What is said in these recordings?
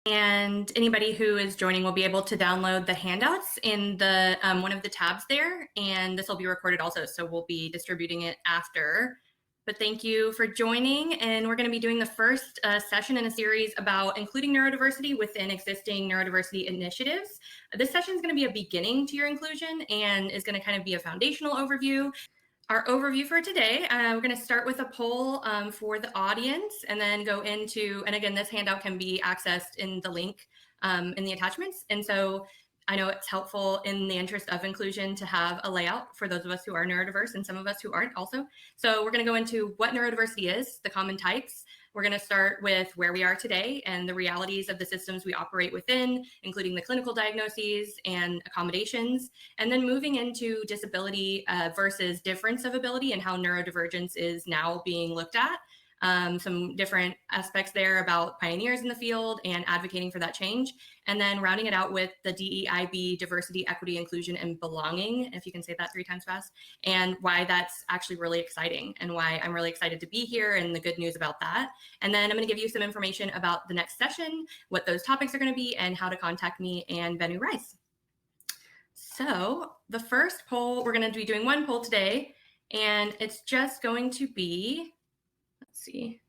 And anybody who is joining will be able to download the handouts in the one of the tabs there, and this will be recorded also, so we'll be distributing it after. But thank you for joining, and we're going to be doing the first session in a series about including neurodiversity within existing neurodiversity initiatives. This session is going to be a beginning to your inclusion and is going to kind of be a foundational overview. Our overview for today, we're going to start with a poll for the audience and then go into, and again, this handout can be accessed in the link in the attachments. And so I know it's helpful in the interest of inclusion to have a layout for those of us who are neurodiverse and some of us who aren't also. So we're going to go into what neurodiversity is, the common types. We're going to start with where we are today and the realities of the systems we operate within, including the clinical diagnoses and accommodations, and then moving into disability versus difference of ability and how neurodivergence is now being looked at. Some different aspects there about pioneers in the field and advocating for that change. And then rounding it out with the DEIB, diversity, equity, inclusion, and belonging, if you can say that 3 times fast, and why that's actually really exciting and why I'm really excited to be here and the good news about that. And then I'm going to give you some information about the next session, what those topics are going to be, and how to contact me and Bennu Rice. So the first poll, we're going to be doing one poll today, and it's just going to be, let's see.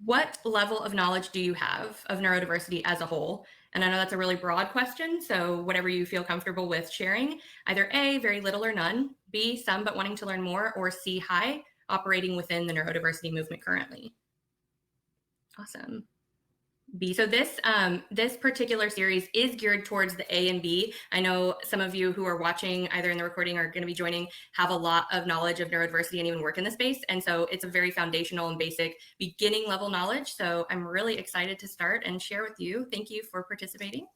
What level of knowledge do you have of neurodiversity as a whole? And I know that's a really broad question, so whatever you feel comfortable with sharing, either A, very little or none, B, some but wanting to learn more, or C, high, operating within the neurodiversity movement currently. Awesome. B. So this particular series is geared towards the A and B. I know some of you who are watching either in the recording or going to be joining have a lot of knowledge of neurodiversity and even work in the space. And so it's a very foundational and basic beginning level knowledge. So I'm really excited to start and share with you. Thank you for participating.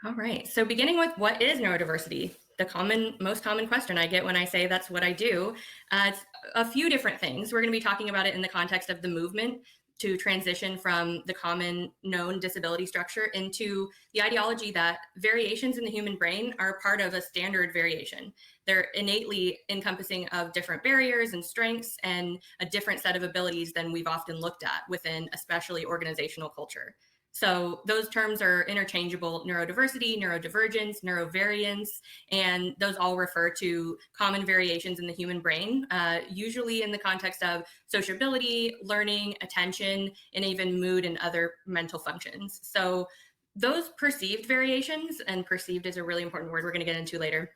All right. So beginning with what is neurodiversity? The most common question I get when I say that's what I do. It's a few different things. We're going to be talking about it in the context of the movement to transition from the common known disability structure into the ideology that variations in the human brain are part of a standard variation. They're innately encompassing of different barriers and strengths and a different set of abilities than we've often looked at within especially organizational culture. So those terms are interchangeable: neurodiversity, neurodivergence, neurovariance, and those all refer to common variations in the human brain, usually in the context of sociability, learning, attention, and even mood and other mental functions. So those perceived variations, and perceived is a really important word we're going to get into later,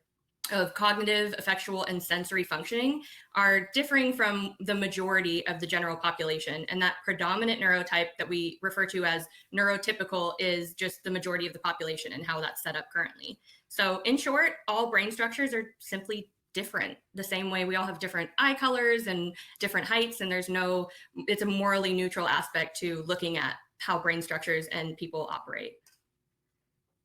of cognitive, affectual, and sensory functioning are differing from the majority of the general population. And that predominant neurotype that we refer to as neurotypical is just the majority of the population and how that's set up currently. So in short, all brain structures are simply different, the same way we all have different eye colors and different heights, and it's a morally neutral aspect to looking at how brain structures and people operate.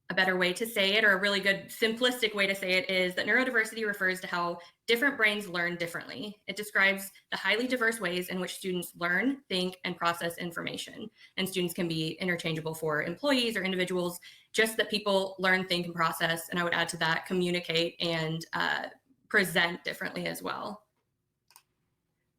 A better way to say it, or a really good simplistic way to say it, is that neurodiversity refers to how different brains learn differently. It describes the highly diverse ways in which students learn, think, and process information. And students can be interchangeable for employees or individuals, just that people learn, think, and process, and I would add to that, communicate and present differently as well.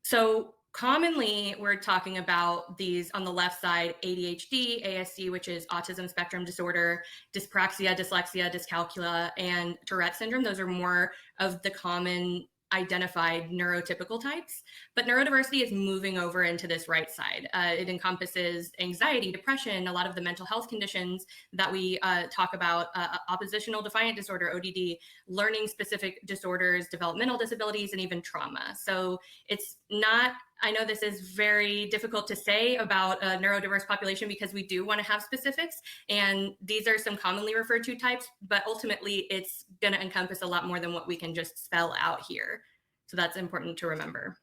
So commonly, we're talking about these on the left side: ADHD, ASD, which is autism spectrum disorder, dyspraxia, dyslexia, dyscalculia, and Tourette syndrome. Those are more of the common identified neurotypical types. But neurodiversity is moving over into this right side. It encompasses anxiety, depression, a lot of the mental health conditions that we talk about, oppositional defiant disorder, ODD, learning specific disorders, developmental disabilities, and even trauma. So it's not, I know this is very difficult to say about a neurodiverse population because we do want to have specifics, and these are some commonly referred to types, but ultimately it's going to encompass a lot more than what we can just spell out here. So that's important to remember.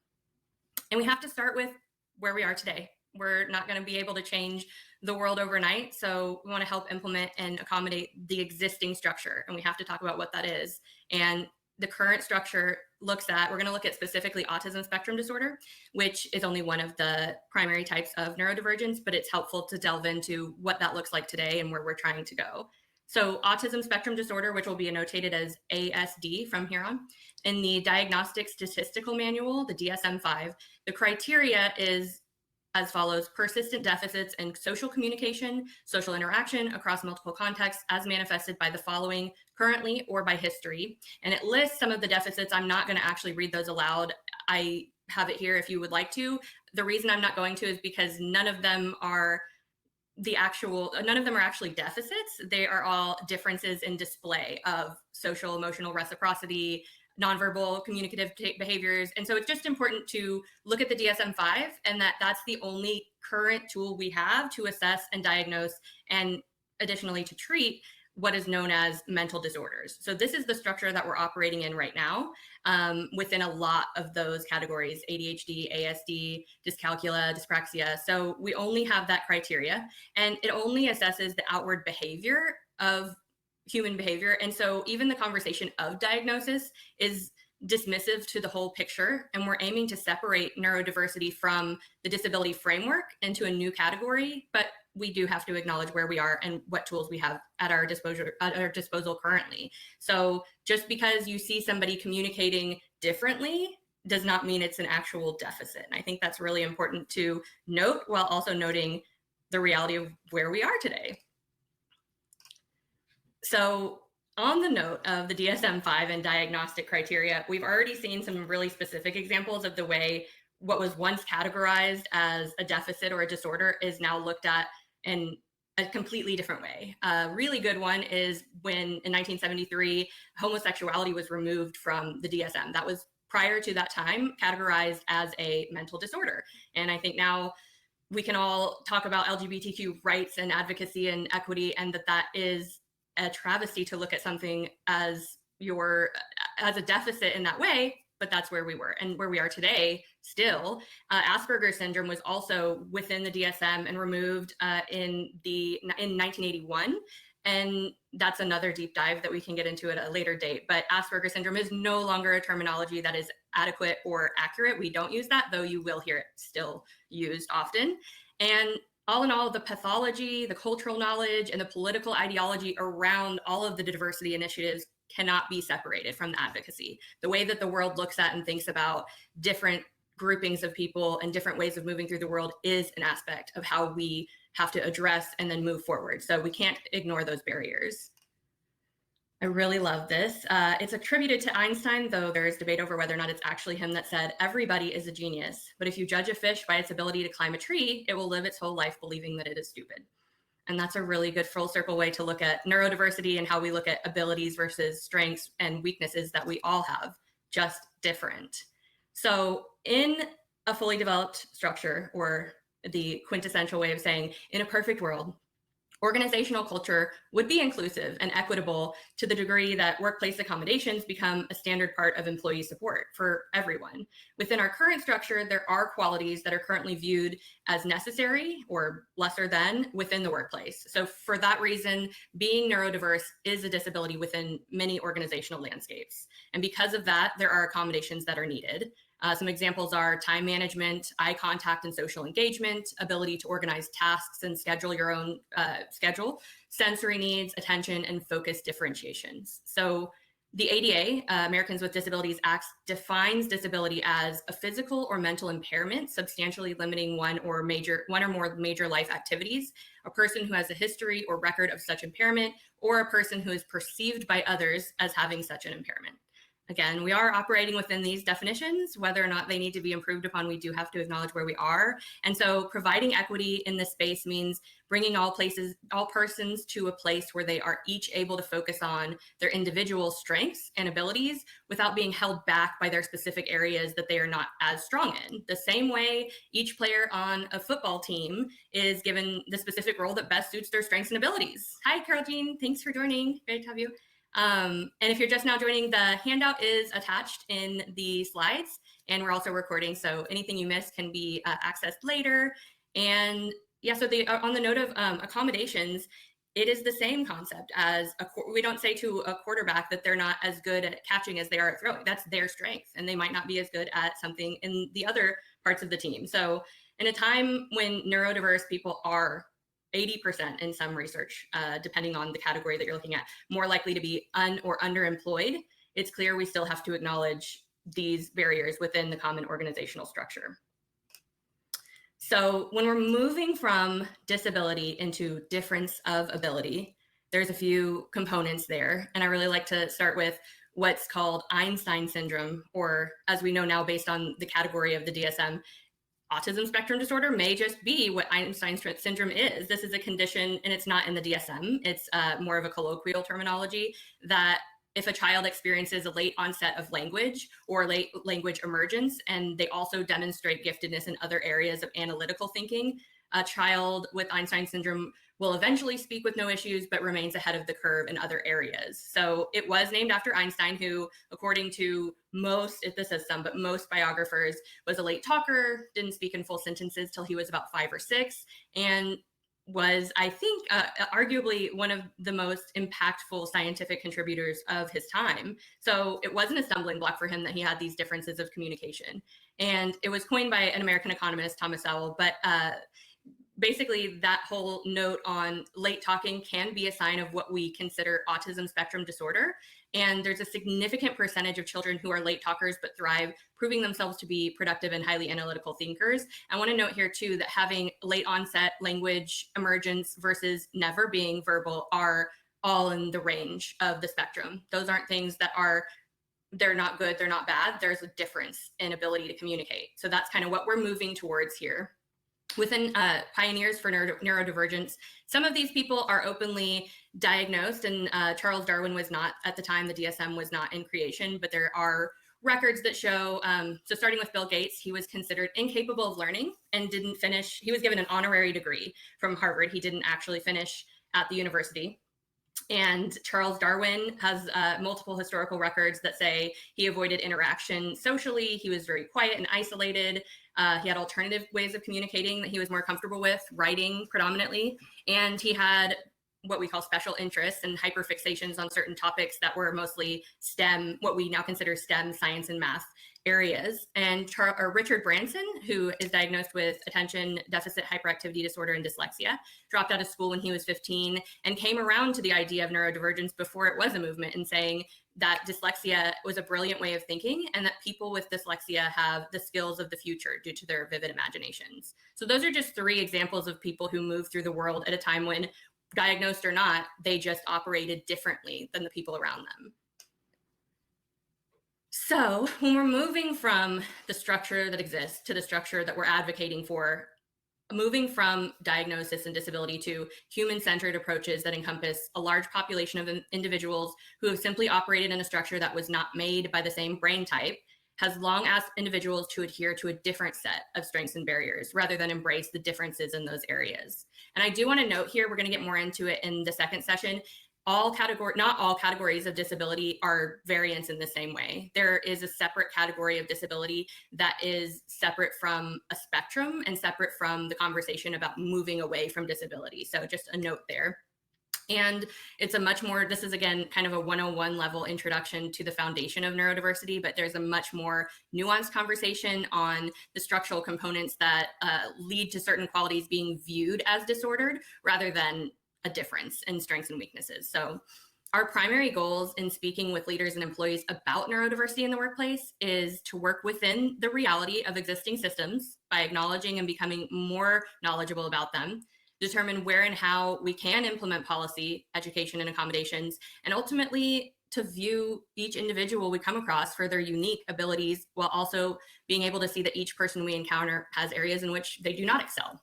And we have to start with where we are today. We're not going to be able to change the world overnight, so we want to help implement and accommodate the existing structure, and we have to talk about what that is. And the current structure we're going to look at specifically autism spectrum disorder, which is only one of the primary types of neurodivergence, but it's helpful to delve into what that looks like today and where we're trying to go. So autism spectrum disorder, which will be annotated as ASD from here on, in the Diagnostic Statistical Manual, the DSM-5, the criteria is as follows: persistent deficits in social communication, social interaction across multiple contexts as manifested by the following currently or by history. And it lists some of the deficits. I'm not going to actually read those aloud. I have it here if you would like to. The reason I'm not going to is because none of them are actually deficits. They are all differences in display of social emotional reciprocity, nonverbal communicative behaviors. And so it's just important to look at the DSM-5 and that's the only current tool we have to assess and diagnose and additionally to treat what is known as mental disorders. So this is the structure that we're operating in right now within a lot of those categories: ADHD, ASD, dyscalculia, dyspraxia. So we only have that criteria, and it only assesses the outward behavior of human behavior. And so even the conversation of diagnosis is dismissive to the whole picture, and we're aiming to separate neurodiversity from the disability framework into a new category, but we do have to acknowledge where we are and what tools we have at our disposal currently. So just because you see somebody communicating differently does not mean it's an actual deficit. And I think that's really important to note, while also noting the reality of where we are today. So on the note of the DSM-5 and diagnostic criteria, we've already seen some really specific examples of the way what was once categorized as a deficit or a disorder is now looked at in a completely different way. A really good one is when in 1973, homosexuality was removed from the DSM. That was prior to that time categorized as a mental disorder. And I think now we can all talk about LGBTQ rights and advocacy and equity, and that is a travesty to look at something as a deficit in that way, but that's where we were. And where we are today still, Asperger's syndrome was also within the DSM and removed in 1981. And that's another deep dive that we can get into at a later date. But Asperger's syndrome is no longer a terminology that is adequate or accurate. We don't use that, though you will hear it still used often. And all in all, the pathology, the cultural knowledge, and the political ideology around all of the diversity initiatives cannot be separated from the advocacy. The way that the world looks at and thinks about different groupings of people and different ways of moving through the world is an aspect of how we have to address and then move forward. So we can't ignore those barriers. I really love this. It's attributed to Einstein, though there is debate over whether or not it's actually him that said, "Everybody is a genius, but if you judge a fish by its ability to climb a tree, it will live its whole life believing that it is stupid." And that's a really good full circle way to look at neurodiversity and how we look at abilities versus strengths and weaknesses that we all have, just different. So in a fully developed structure, or the quintessential way of saying, in a perfect world, organizational culture would be inclusive and equitable to the degree that workplace accommodations become a standard part of employee support for everyone. Within our current structure, there are qualities that are currently viewed as necessary or lesser than within the workplace. So for that reason, being neurodiverse is a disability within many organizational landscapes. And because of that, there are accommodations that are needed. Some examples are time management, eye contact and social engagement, ability to organize tasks and schedule your own schedule, sensory needs, attention, and focus differentiations. So the ADA, Americans with Disabilities Act, defines disability as a physical or mental impairment substantially limiting one or more major life activities, a person who has a history or record of such impairment, or a person who is perceived by others as having such an impairment. Again, we are operating within these definitions. Whether or not they need to be improved upon, we do have to acknowledge where we are. And so providing equity in this space means bringing all persons to a place where they are each able to focus on their individual strengths and abilities without being held back by their specific areas that they are not as strong in. The same way each player on a football team is given the specific role that best suits their strengths and abilities. Hi, Carol Jean. Thanks for joining. Great to have you. And if you're just now joining, the handout is attached in the slides, and we're also recording, so anything you missed can be accessed later. And yeah, so on the note of accommodations, it is the same concept as we don't say to a quarterback that they're not as good at catching as they are at throwing. That's their strength, and they might not be as good at something in the other parts of the team. So in a time when neurodiverse people are 80% in some research, depending on the category that you're looking at, more likely to be or underemployed, it's clear we still have to acknowledge these barriers within the common organizational structure. So when we're moving from disability into difference of ability, there's a few components there. And I really like to start with what's called Einstein syndrome, or as we know now, based on the category of the DSM, autism spectrum disorder may just be what Einstein syndrome is. This is a condition, and it's not in the DSM. It's more of a colloquial terminology that if a child experiences a late onset of language or late language emergence, and they also demonstrate giftedness in other areas of analytical thinking, a child with Einstein syndrome will eventually speak with no issues, but remains ahead of the curve in other areas. So it was named after Einstein, who, according to most, this says some, but most biographers, was a late talker, didn't speak in full sentences till he was about 5 or 6, and was, I think, arguably one of the most impactful scientific contributors of his time. So it wasn't a stumbling block for him that he had these differences of communication. And it was coined by an American economist, Thomas Sowell, but basically that whole note on late talking can be a sign of what we consider autism spectrum disorder. And there's a significant percentage of children who are late talkers but thrive, proving themselves to be productive and highly analytical thinkers. I want to note here too that having late onset language emergence versus never being verbal are all in the range of the spectrum. Those aren't things that are, they're not good, they're not bad. There's a difference in ability to communicate. So that's kind of what we're moving towards here. Within pioneers for neurodivergence, some of these people are openly diagnosed, and Charles Darwin was not at the time. The DSM was not in creation, but there are records that show, so starting with Bill Gates, he was considered incapable of learning and didn't finish. He was given an honorary degree from Harvard. He didn't actually finish at the university. And Charles Darwin has multiple historical records that say he avoided interaction socially. He was very quiet and isolated. He had alternative ways of communicating that he was more comfortable with, writing predominantly. And he had what we call special interests and hyperfixations on certain topics that were mostly STEM, what we now consider STEM, science and math areas. And Richard Branson, who is diagnosed with attention deficit hyperactivity disorder and dyslexia, dropped out of school when he was 15 and came around to the idea of neurodivergence before it was a movement, and saying that dyslexia was a brilliant way of thinking and that people with dyslexia have the skills of the future due to their vivid imaginations. So those are just 3 examples of people who moved through the world at a time when, diagnosed or not, they just operated differently than the people around them. So when we're moving from the structure that exists to the structure that we're advocating for, moving from diagnosis and disability to human-centered approaches that encompass a large population of individuals who have simply operated in a structure that was not made by the same brain type, has long asked individuals to adhere to a different set of strengths and barriers rather than embrace the differences in those areas. And I do want to note here, we're going to get more into it in the second session, not all categories of disability are variants in the same way. There is a separate category of disability that is separate from a spectrum and separate from the conversation about moving away from disability. So just a note there. And it's a much more, this is again, kind of a 101 level introduction to the foundation of neurodiversity, but there's a much more nuanced conversation on the structural components that lead to certain qualities being viewed as disordered rather than a difference in strengths and weaknesses. So our primary goals in speaking with leaders and employees about neurodiversity in the workplace is to work within the reality of existing systems by acknowledging and becoming more knowledgeable about them, determine where and how we can implement policy, education, and accommodations, and ultimately to view each individual we come across for their unique abilities, while also being able to see that each person we encounter has areas in which they do not excel.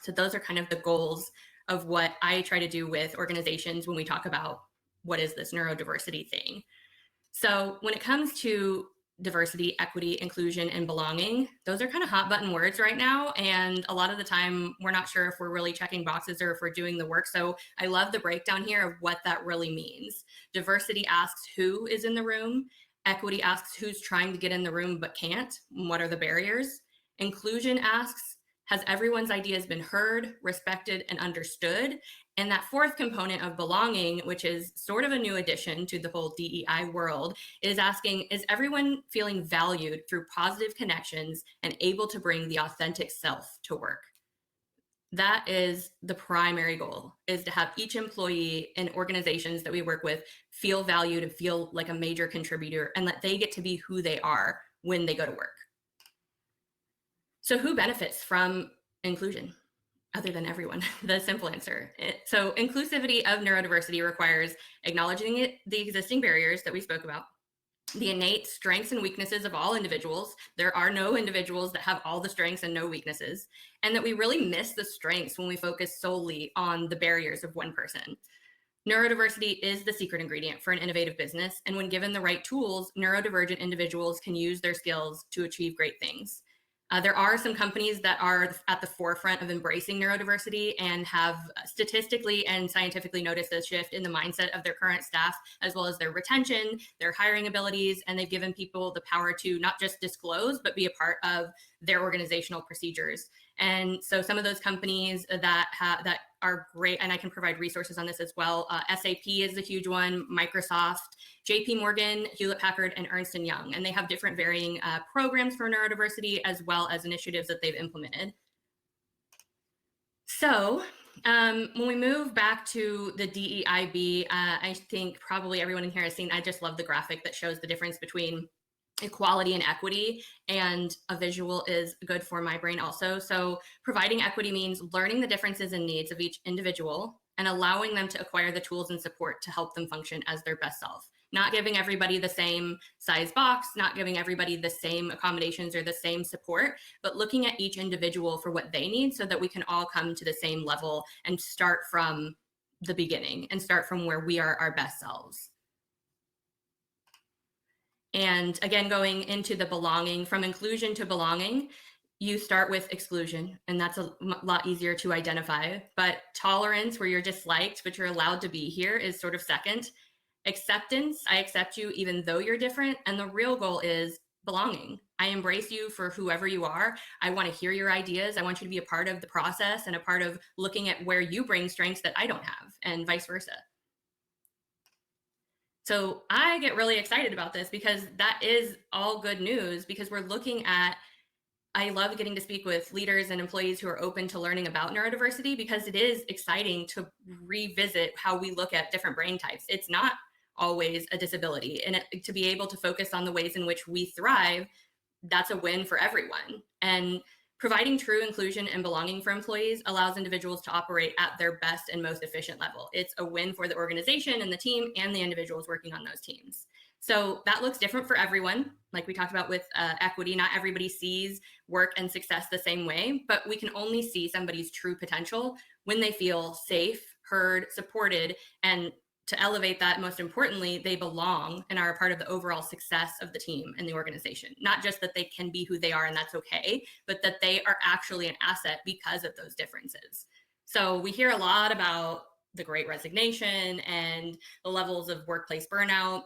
So those are kind of the goals of what I try to do with organizations when we talk about what is this neurodiversity thing. So when it comes to diversity, equity, inclusion, and belonging, those are kind of hot button words right now. And a lot of the time, we're not sure if we're really checking boxes or if we're doing the work. So I love the breakdown here of what that really means. Diversity asks who is in the room. Equity asks who's trying to get in the room but can't. What are the barriers? Inclusion asks, has everyone's ideas been heard, respected, and understood? And that fourth component of belonging, which is sort of a new addition to the whole DEI world, is asking, is everyone feeling valued through positive connections and able to bring the authentic self to work? That is the primary goal, is to have each employee in organizations that we work with feel valued and feel like a major contributor, and that they get to be who they are when they go to work. So who benefits from inclusion? Other than everyone, the simple answer. So inclusivity of neurodiversity requires acknowledging the existing barriers that we spoke about, the innate strengths and weaknesses of all individuals. There are no individuals that have all the strengths and no weaknesses, and that we really miss the strengths when we focus solely on the barriers of one person. Neurodiversity is the secret ingredient for an innovative business, and when given the right tools, neurodivergent individuals can use their skills to achieve great things. There are some companies that are at the forefront of embracing neurodiversity and have statistically and scientifically noticed a shift in the mindset of their current staff, as well as their retention, their hiring abilities, and they've given people the power to not just disclose, but be a part of their organizational procedures. And so some of those companies that are great, and I can provide resources on this as well. SAP is a huge one, Microsoft, JP Morgan, Hewlett Packard, and Ernst & Young. And they have different varying programs for neurodiversity as well as initiatives that they've implemented. So when we move back to the DEIB, I think probably everyone in here has seen, I just love the graphic that shows the difference between equality and equity, and a visual is good for my brain also. So providing equity means learning the differences and needs of each individual and allowing them to acquire the tools and support to help them function as their best self. Not giving everybody the same size box, not giving everybody the same accommodations or the same support, but looking at each individual for what they need so that we can all come to the same level and start from the beginning and start from where we are our best selves. And again, going into the belonging, from inclusion to belonging, you start with exclusion, and that's a lot easier to identify. But tolerance, where you're disliked, but you're allowed to be here, is sort of second. Acceptance, I accept you even though you're different. And the real goal is belonging. I embrace you for whoever you are. I want to hear your ideas. I want you to be a part of the process and a part of looking at where you bring strengths that I don't have, and vice versa. So I get really excited about this because that is all good news, because we're looking at, I love getting to speak with leaders and employees who are open to learning about neurodiversity, because it is exciting to revisit how we look at different brain types. It's not always a disability, and to be able to focus on the ways in which we thrive, that's a win for everyone. And providing true inclusion and belonging for employees allows individuals to operate at their best and most efficient level. It's a win for the organization and the team and the individuals working on those teams. So that looks different for everyone. Like we talked about with equity, not everybody sees work and success the same way, but we can only see somebody's true potential when they feel safe, heard, supported, and to elevate that, most importantly, they belong and are a part of the overall success of the team and the organization. Not just that they can be who they are and that's okay, but that they are actually an asset because of those differences. So we hear a lot about the Great Resignation and the levels of workplace burnout.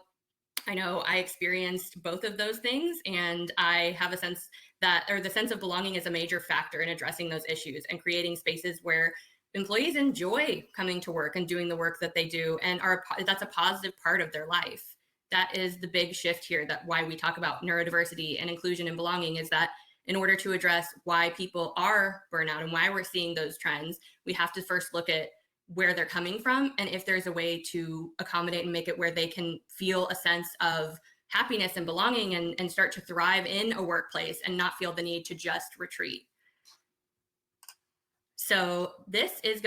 I know I experienced both of those things, and I have a sense that, or the sense of belonging is a major factor in addressing those issues and creating spaces where employees enjoy coming to work and doing the work that they do, and that's a positive part of their life. That is the big shift here, that why we talk about neurodiversity and inclusion and belonging, is that in order to address why people are burnout and why we're seeing those trends, we have to first look at where they're coming from, and if there's a way to accommodate and make it where they can feel a sense of happiness and belonging and start to thrive in a workplace and not feel the need to just retreat. So this is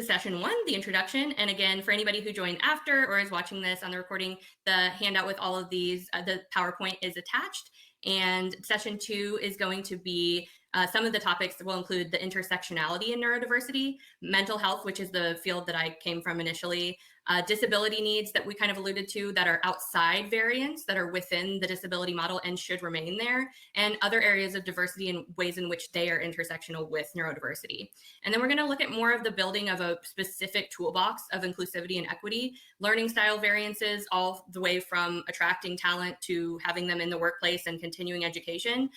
session 1, the introduction. And again, for anybody who joined after or is watching this on the recording, the handout with all of these, the PowerPoint is attached. And session 2 is going to be some of the topics that will include the intersectionality in neurodiversity, mental health, which is the field that I came from initially, disability needs that we kind of alluded to that are outside variants that are within the disability model and should remain there, and other areas of diversity and ways in which they are intersectional with neurodiversity. And then we're going to look at more of the building of a specific toolbox of inclusivity and equity, learning style variances, all the way from attracting talent to having them in the workplace and continuing education,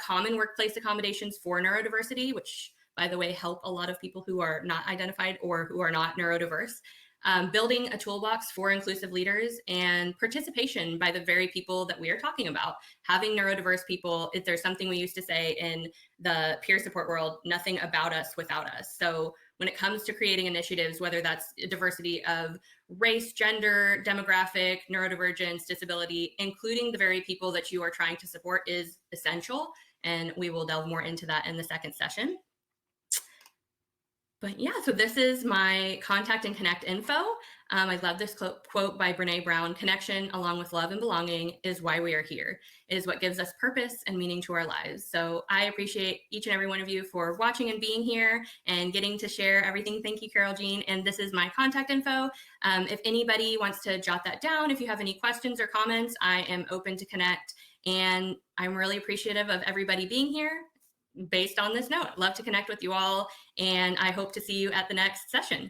common workplace accommodations for neurodiversity, which, by the way, help a lot of people who are not identified or who are not neurodiverse, building a toolbox for inclusive leaders, and participation by the very people that we are talking about. Having neurodiverse people, if there's something we used to say in the peer support world, nothing about us without us. So when it comes to creating initiatives, whether that's diversity of race, gender, demographic, neurodivergence, disability, including the very people that you are trying to support is essential. and we will delve more into that in the second session. But yeah, so this is my contact and connect info. I love this quote by Brene Brown: "Connection, along with love and belonging, is why we are here. It is what gives us purpose and meaning to our lives." So I appreciate each and every one of you for watching and being here and getting to share everything. Thank you, Carol Jean. And this is my contact info. If anybody wants to jot that down, if you have any questions or comments, I am open to connect. And I'm really appreciative of everybody being here. Based on this note, I'd love to connect with you all, and I hope to see you at the next session.